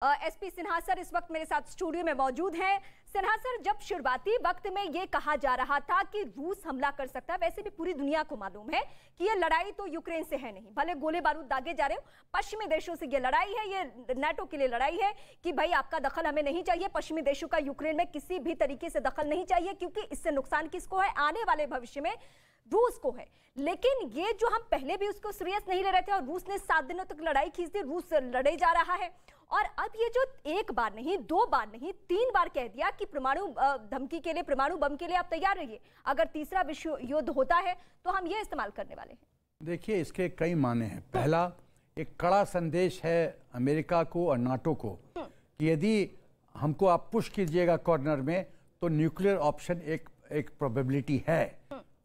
SP Sinha sir इस वक्त मेरे साथ स्टूडियो में मौजूद हैं। सिन्हा सर, जब शुरुआती वक्त में ये कहा जा रहा था कि रूस हमला कर सकता है, वैसे भी पूरी दुनिया को मालूम है कि ये लड़ाई तो यूक्रेन से है नहीं, भले गोले बारूद दागे जा रहे हो, पश्चिमी देशों से ये लड़ाई है, ये नाटो के लिए लड़ाई है कि भाई आपका दखल हमें नहीं चाहिए, पश्चिमी देशों का यूक्रेन में किसी भी तरीके से दखल नहीं चाहिए, क्योंकि इससे नुकसान किसको है, आने वाले भविष्य में रूस को है। लेकिन ये जो हम पहले भी उसको सीरियस नहीं ले रहे थे और रूस ने 7 दिनों तक लड़ाई खींच दी, रूस लड़े जा रहा है और अब ये जो एक बार नहीं, 2 बार नहीं, 3 बार कह दिया कि परमाणु धमकी के लिए, परमाणु बम के लिए आप तैयार रहिए, अगर तीसरा विश्व युद्ध होता है तो हम ये इस्तेमाल करने वाले हैं। देखिए, इसके कई माने हैं। पहला, एक कड़ा संदेश है अमेरिका को और नाटो को कि यदि हमको आप पुश कीजिएगा कॉर्नर में तो न्यूक्लियर ऑप्शन एक प्रोबेबिलिटी है,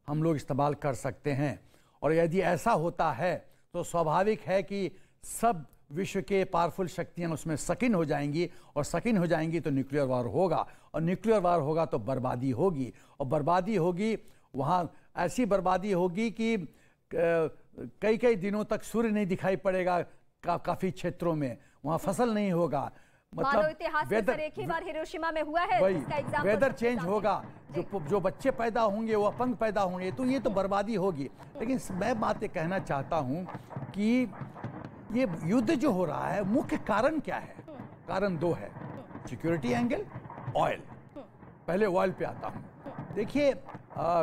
हम लोग इस्तेमाल कर सकते हैं। और यदि ऐसा होता है तो स्वाभाविक है कि सब विश्व के पावरफुल शक्तियां उसमें सकिन हो जाएंगी, और सकिन हो जाएंगी तो न्यूक्लियर वार होगा, और न्यूक्लियर वार होगा तो बर्बादी होगी, और बर्बादी होगी वहाँ ऐसी बर्बादी होगी कि कई कई दिनों तक सूर्य नहीं दिखाई पड़ेगा, काफ़ी क्षेत्रों में वहाँ फसल नहीं होगा। मतलब वेदर एक ही बार हिरोशिमा में हुआ है, वेदर चेंज होगा, जो बच्चे पैदा होंगे वो अपंग पैदा होंगे, तो ये तो बर्बादी होगी। लेकिन मैं बात ये कहना चाहता हूँ कि ये युद्ध जो हो रहा है, मुख्य कारण क्या है? कारण 2 है, सिक्योरिटी एंगल, ऑयल। पहले ऑयल पे आता हूँ। देखिए,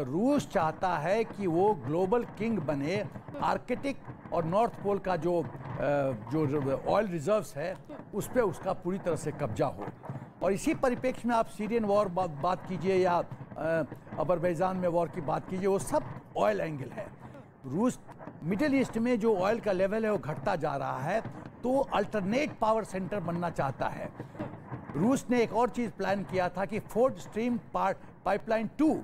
रूस चाहता है कि वो ग्लोबल किंग बने, आर्कटिक और नॉर्थ पोल का जो ऑयल रिजर्व्स है उस पे उसका पूरी तरह से कब्जा हो। और इसी परिप्रेक्ष्य में आप सीरियन वॉर बात कीजिए या अजरबैजान में वॉर की बात कीजिए, वो सब ऑयल एंगल है। रूस मिडिल ईस्ट में जो ऑयल का लेवल है वो घटता जा रहा है, तो अल्टरनेट पावर सेंटर बनना चाहता है। रूस ने एक और चीज़ प्लान किया था कि फोर्ड स्ट्रीम पाइपलाइन 2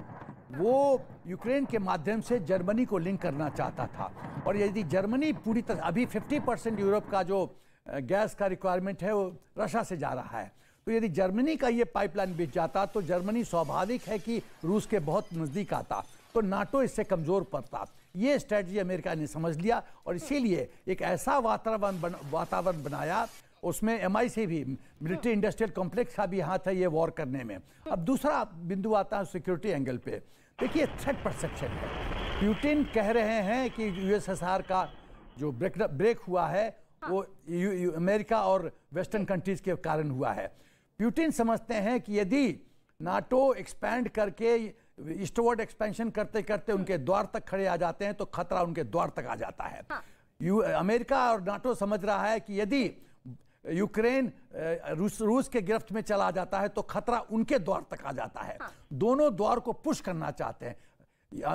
वो यूक्रेन के माध्यम से जर्मनी को लिंक करना चाहता था। और यदि जर्मनी पूरी तरह, अभी 50% यूरोप का जो गैस का रिक्वायरमेंट है वो रशिया से जा रहा है, तो यदि जर्मनी का ये पाइपलाइन बिक जाता तो जर्मनी स्वाभाविक है कि रूस के बहुत नज़दीक आता, तो नाटो इससे कमज़ोर पड़ता। ये स्ट्रेटजी अमेरिका ने समझ लिया और इसीलिए एक ऐसा वातावरण बनाया, उसमें MI से भी, मिलिट्री इंडस्ट्रियल कॉम्प्लेक्स का भी हाथ है ये वॉर करने में। अब दूसरा बिंदु आता है सिक्योरिटी एंगल पे। देखिए, थ्रेट परसेप्शन है। पुतिन कह रहे हैं कि USSR का जो ब्रेक हुआ है वो अमेरिका और वेस्टर्न कंट्रीज के कारण हुआ है। पुतिन समझते हैं कि यदि नाटो एक्सपैंड करके ईस्टवर्ड एक्सपेंशन करते करते उनके द्वार तक खड़े आ जाते हैं तो खतरा उनके द्वार तक आ जाता है। अमेरिका और नाटो समझ रहा है कि यदि यूक्रेन रूस के गिरफ्त में चला जाता है तो खतरा उनके द्वार तक आ जाता है। दोनों द्वार को पुश करना चाहते हैं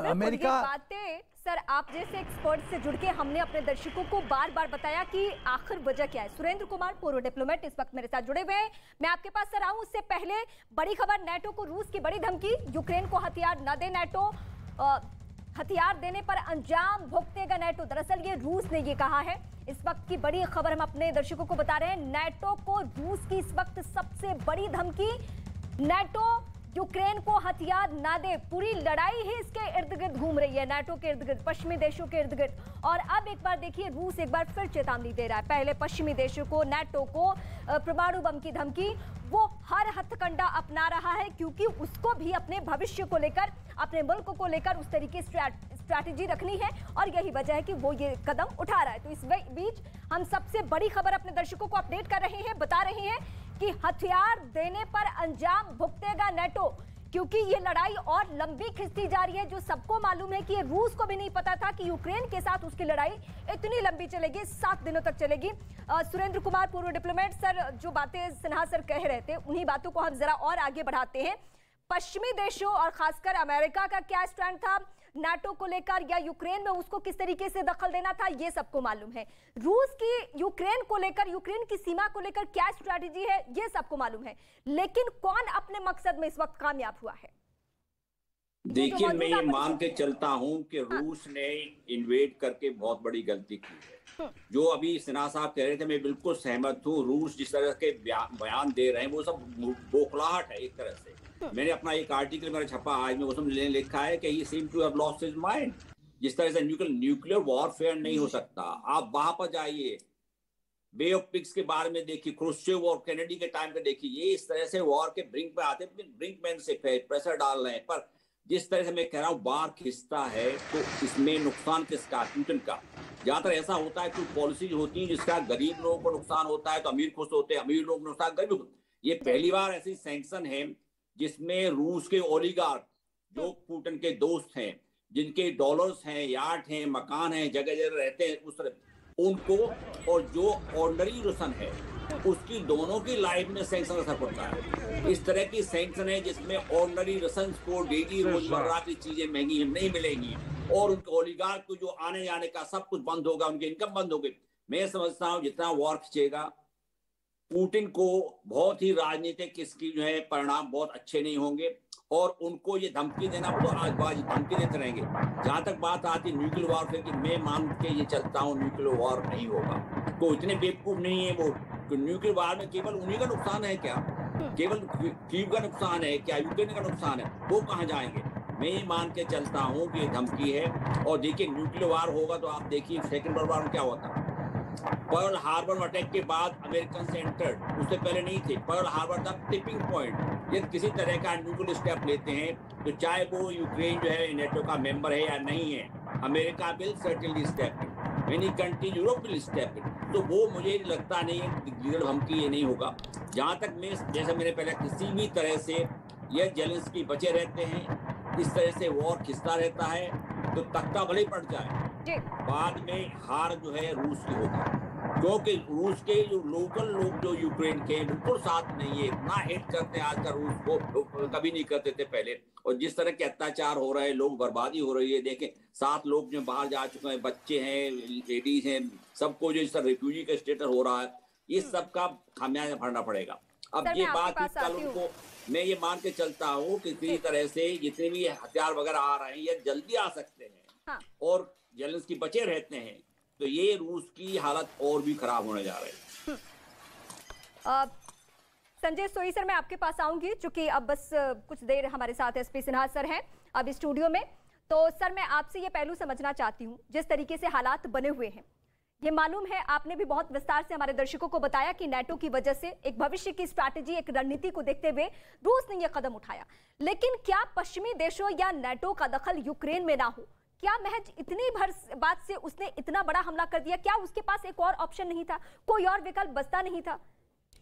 अमेरिका। बातें सर आप जैसे एक्सपर्ट से जुड़ के हमने अपने दर्शकों को बार बार बताया कि आखिर वजह क्या है। सुरेंद्र कुमार, पूर्व डिप्लोमेट, इस वक्त मेरे साथ जुड़े हुए हैं। मैं आपके पास सर आऊं उससे पहले बड़ी खबर, नाटो को रूस की बड़ी धमकी, यूक्रेन को हथियार न दे नाटो, हथियार देने पर अंजाम भुगतेगा नाटो। दरअसल ये रूस ने ये कहा है। इस वक्त की बड़ी खबर हम अपने दर्शकों को बता रहे हैं। नाटो को रूस की इस वक्त सबसे बड़ी धमकी, नाटो यूक्रेन को हथियार ना दे। पूरी लड़ाई ही इसके इर्द गिर्द घूम रही है, नाटो के इर्द गिर्द, पश्चिमी देशों के इर्द गिर्द। और अब एक बार देखिए, रूस एक बार फिर चेतावनी दे रहा है। पहले पश्चिमी देशों को, नाटो को परमाणु बम की धमकी, वो हर हथकंडा अपना रहा है क्योंकि उसको भी अपने भविष्य को लेकर, अपने मुल्क को लेकर उस तरीके स्ट्रैटेजी रखनी है और यही वजह है कि वो ये कदम उठा रहा है। तो इस बीच हम सबसे बड़ी खबर अपने दर्शकों को अपडेट कर रहे हैं, बता रहे हैं कि हथियार देने पर अंजाम भुगतेगा नाटो, क्योंकि ये लड़ाई और लंबी खिंचती जा रही है। जो सबको मालूम है कि ये रूस को भी नहीं पता था कि यूक्रेन के साथ उसकी लड़ाई इतनी लंबी चलेगी, 7 दिनों तक चलेगी। सुरेंद्र कुमार, पूर्व डिप्लोमेट, सर जो बातें सिन्हा सर कह रहे थे उन्हीं बातों को हम जरा और आगे बढ़ाते हैं। पश्चिमी देशों और खासकर अमेरिका का क्या स्टैंड था नाटो को लेकर, या यूक्रेन में उसको किस तरीके से दखल देना था, ये सबको मालूम है। रूस की यूक्रेन को लेकर, यूक्रेन की सीमा को लेकर क्या स्ट्रैटेजी है, ये सबको मालूम है। लेकिन कौन अपने मकसद में इस वक्त कामयाब हुआ है? देखिए, मैं ये मान के चलता हूं कि रूस ने इन्वेड करके बहुत बड़ी गलती की है। जो अभी सिन्हा साहब कह रहे थे, मैं बिल्कुल सहमत हूँ। रूस जिस तरह के बयान दे रहे हैं वो सब बौखलाहट है एक तरह से। मैंने अपना एक आर्टिकल मेरा छपा आज में, उसमें लिखा है कि he seem to have lost his mind. जिस तरह से न्यूक्लियर वॉरफेयर नहीं हो सकता, आप वहां पर जाइए, बे ऑफ पिग्स के बारे में देखिए, क्रुश्चेव और केनेडी के टाइम पे देखिए, ये इस तरह से वॉर के ब्रिंक पे आते, ब्रिंक मैन से प्रेशर डाल रहे हैं। पर जिस तरह से मैं कह रहा हूँ बार खिंचता है, तो इसमें नुकसान किसका? पुतिन का। ज्यादातर ऐसा होता है कि पॉलिसीज होती है जिसका गरीब लोगों को नुकसान होता है तो अमीर खुश होते हैं, अमीर लोग नुकसान गरीब को। ये पहली बार ऐसी सैंक्शन है जिसमें रूस के ओलिगार्क जो पुतिन के दोस्त हैं, जिनके डॉलर्स हैं, यार्ड हैं, मकान हैं, जगह जगह रहते हैं, उस तरह उनको, और जो ऑर्डिनरी रुसन है उसकी, दोनों की लाइफ में सैंक्शन असर पड़ता है। इस तरह की सैंक्शन है जिसमें ऑर्डिनरी रसन को डेली रोजमर्रा की चीजें महंगी नहीं मिलेंगी, और उनके ओलिगार्क को जो आने जाने का सब कुछ बंद होगा, उनकी इनकम बंद होगी। मैं समझता हूँ जितना वॉर खिंचेगा, पुतिन को बहुत ही राजनीतिक इसकी जो है परिणाम बहुत अच्छे नहीं होंगे, और उनको ये धमकी देना, वो आज धमकी देते रहेंगे। जहां तक बात आती न्यूक्लियर वॉरफेयर की, मैं मान के ये चलता हूँ न्यूक्लियर वॉर नहीं होगा। कोई इतने बेवकूफ नहीं है वो। न्यूक्लियर वॉर में केवल उन्हीं का नुकसान है क्या? केवल कीव का नुकसान है क्या? यूक्रेन का नुकसान है? वो कहाँ जाएंगे? मैं ये मान के चलता हूँ कि ये धमकी है। और देखिए न्यूक्लियर वॉर होगा तो आप देखिए सेकेंड वर्ल्ड वॉर में क्या होता। पर्ल हार्बर अटैक के बाद अमेरिकन एंटर्ड, उससे पहले नहीं थे। पर्ल हार्बर था टिपिंग पॉइंट। ये किसी तरह का न्यूक्लियर स्टेप लेते हैं तो चाहे वो यूक्रेन जो है नेटो का मेंबर है या नहीं है, America will certainly step in, many country Europe will step in. तो वो मुझे लगता नहीं है धमकी ये नहीं होगा। जहां तक मैं, जैसे मैंने पहले, किसी भी तरह से ये जेलेंस्की बचे रहते हैं, इस तरह से वॉर खिंचता रहता है तो तख्ता भले पड़ जाए, बाद में हार जो है रूस की होगी। क्योंकि रूस के जो लोकल लोग जो यूक्रेन के बिल्कुल साथ नहीं है, इतना हेट करते हैं आजकल रूस को, कभी नहीं करते थे पहले। और जिस तरह के अत्याचार हो रहे हैं, लोग बर्बादी हो रही है, देखें 7 लोग जो बाहर जा चुके हैं, बच्चे हैं, लेडीज हैं, सबको जो इस तरह रिफ्यूजी का स्टेटस हो रहा है, ये सब का खामियाजा भरना पड़ेगा। अब ये बात कल उनको, मैं ये मान के चलता हूँ कि किसी तरह से जितने भी हथियार वगैरह आ रहे हैं ये जल्दी आ सकते हैं। हाँ। और जेलेंस्की बचे रहते हैं तो ये रूस की हालत और भी खराब होने जा रही है। संजय सोई सर, मैं आपके पास आऊंगी, चूंकि अब बस कुछ देर हमारे साथ एसपी सिन्हा सर हैं अब स्टूडियो में। तो सर मैं आपसे ये पहलू समझना चाहती हूँ, जिस तरीके से हालात बने हुए हैं, ये मालूम है आपने भी बहुत विस्तार से हमारे दर्शकों को बताया कि नेटो की वजह से एक भविष्य की स्ट्रैटेजी, एक रणनीति को देखते हुए रूस ने यह कदम उठाया। लेकिन क्या पश्चिमी देशों या नेटो का दखल यूक्रेन में ना हो? क्या महज इतनी भर बात से उसने इतना बड़ा हमला कर दिया? क्या उसके पास एक और ऑप्शन नहीं था, कोई और विकल्प बचता नहीं था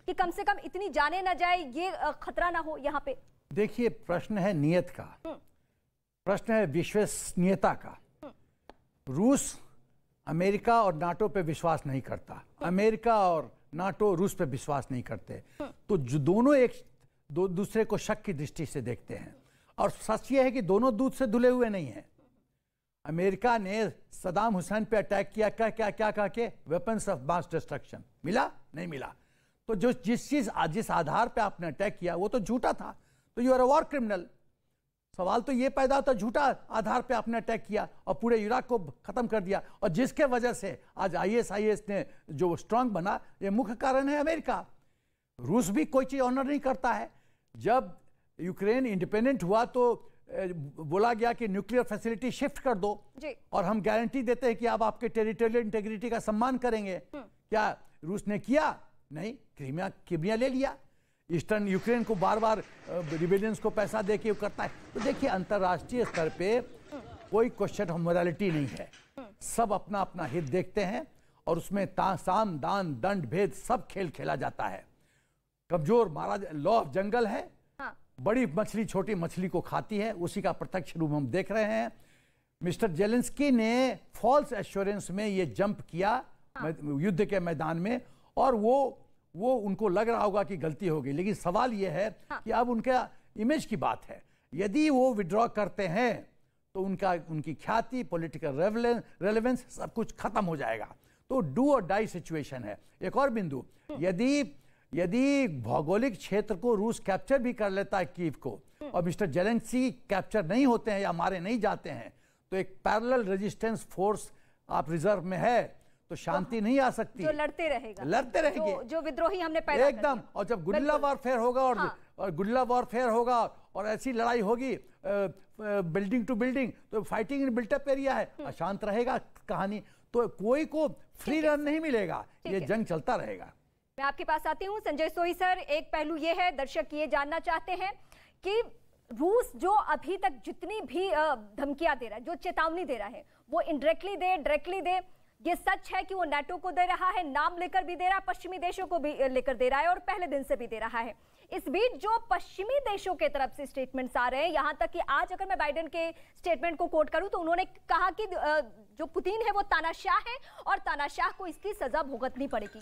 कि कम से कम इतनी जाने ना जाए, ये खतरा ना हो यहाँ पे? देखिए, प्रश्न है नियत का, प्रश्न है विश्वसनीयता का। रूस अमेरिका और नाटो पे विश्वास नहीं करता, अमेरिका और नाटो रूस पे विश्वास नहीं करते, तो जो दोनों एक दूसरे को शक की दृष्टि से देखते हैं। और सच ये है कि दोनों दूध से धुले हुए नहीं हैं। अमेरिका ने सदाम हुसैन पे अटैक किया, क्या कहा के वेपन्स ऑफ मास डिस्ट्रक्शन, मिला नहीं मिला। तो जो जिस आधार पे आपने अटैक किया वो तो झूठा था, तो you are a war criminal. सवाल तो ये पैदा होता, झूठा आधार पे आपने अटैक किया और पूरे इराक को खत्म कर दिया, और जिसके वजह से आज ISIS ने जो स्ट्रांग बना, ये मुख्य कारण है अमेरिका। रूस भी कोई चीज ऑनर नहीं करता है। जब यूक्रेन इंडिपेंडेंट हुआ तो बोला गया कि न्यूक्लियर फैसिलिटी शिफ्ट कर दो जी, और हम गारंटी देते हैं कि आप आपके टेरिटोरियल इंटीग्रिटी का सम्मान करेंगे। क्या रूस ने किया? नहीं, क्रीमिया ले लिया। ईस्टर्न यूक्रेन को बार बार रिबेलियंस को पैसा दे के करता है। तो देखिए, अंतर्राष्ट्रीय स्तर पे कोई क्वेश्चन ऑफ मोरालिटी नहीं है, सब अपना अपना हित देखते हैं, और उसमें साम दान दंड भेद सब खेल खेला जाता है। कमजोर महाराज, लॉ ऑफ जंगल है, बड़ी मछली छोटी मछली को खाती है, उसी का प्रत्यक्ष रूप हम देख रहे हैं। मिस्टर जेलेंस्की ने फॉल्स एश्योरेंस में ये जंप किया युद्ध के मैदान में, और वो उनको लग रहा होगा कि गलती हो गई। लेकिन सवाल ये है कि अब उनका इमेज की बात है। यदि वो विड्रॉ करते हैं तो उनकी ख्याति, पॉलिटिकल रेलेवेंस सब कुछ खत्म हो जाएगा। तो डू और डाई सिचुएशन है। एक और बिंदु, यदि भौगोलिक क्षेत्र को रूस कैप्चर भी कर लेता है कीव को, और मिस्टर जेलेंस्की कैप्चर नहीं होते हैं या मारे नहीं जाते हैं, तो एक पैरेलल रेजिस्टेंस फोर्स आप रिजर्व में है, तो शांति नहीं आ सकती, जो लड़ते रहेंगे, जो विद्रोही हमने पैदा एकदम। और जब गुरिल्ला वॉरफेयर होगा और गुरिल्ला वॉरफेयर होगा और ऐसी लड़ाई होगी बिल्डिंग टू बिल्डिंग, तो फाइटिंग इन बिल्टअप एरिया है, अशांत रहेगा कहानी। तो कोई को फ्री रन नहीं मिलेगा, ठीक ये है। जंग चलता रहेगा। मैं आपके पास आती हूँ संजय सोई सर। एक पहलू ये है, दर्शक ये जानना चाहते हैं कि रूस जो अभी तक जितनी भी धमकियां दे रहा है, जो चेतावनी दे रहा है, वो इनडायरेक्टली दे, डायरेक्टली दे, ये सच है कि वो नाटो को दे रहा है, नाम लेकर भी दे रहा है, पश्चिमी देशों को भी लेकर दे रहा है और पहले दिन से भी दे रहा है। इस बीच जो पश्चिमी देशों के तरफ से स्टेटमेंट्स आ रहे हैं, यहां तक कि आज अगर मैं बाइडेन के स्टेटमेंट को कोट करूं तो उन्होंने कहा कि जो पुतिन है वो तानाशाह है और तानाशाह को इसकी सजा भुगतनी पड़ेगी।